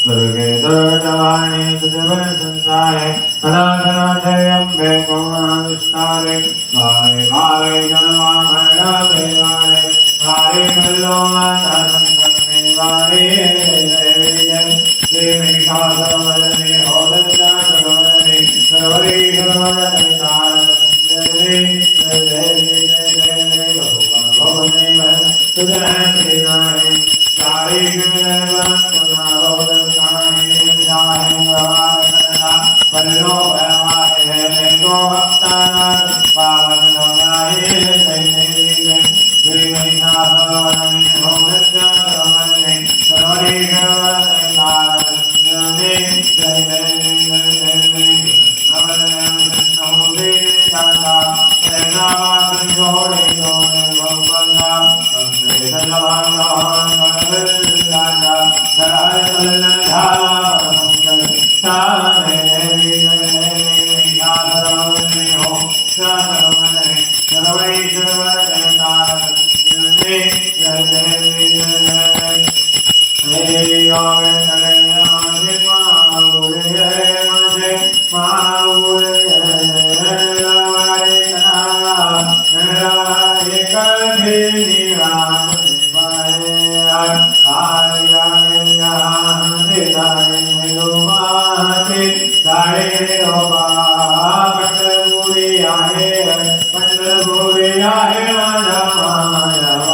दुर्गे दुर्गवाणी सुजवन संसारे अनाथनाथयम्बे पौर्णविस्तारे वारे वारे जनवामरणा देवारे वारे मल्लो माता संकम्मे वारे श्रीमेघासवदने होदजातवदने सर्वरे सर्वदने तारसंजये जय जय जय जय जय भगवने तुझे श्रीनाय सारे गुणवान पुनावदकाय जाहे वारना पल्लो भवाय मेघो भक्ताना पावन गंगाय जय जय जय श्रीमेघासवदने होदजातवदने सर्वरे सर्वदने तारसंजये जय जय जय जय जय नमो देवता प्रेमावास जोड़े जोड़े भगवंता अंधे दलवान राजा दराय चलन ढाला मंगल सारे यादरवने हो सर्वने सर्वैश्वरने नारदने जय जय जय हे योगे कल्याण माऊले मुझे माऊले लवारे नरारे कभी निरान पाए आर्या ज्ञान दिलाए लोमाते दाड़े रोबा पंडरपुरी आए माया माया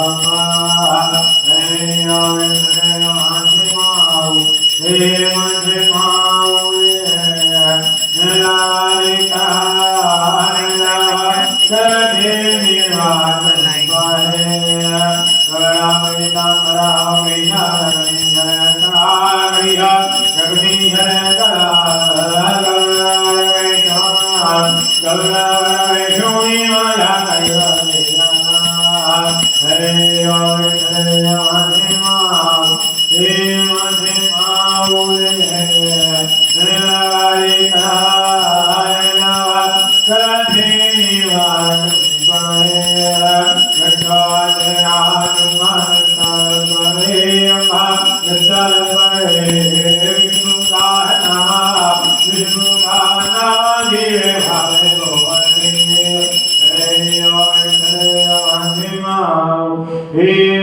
हे योगे हे मुझे माऊले नरारे कभी निरान पाए He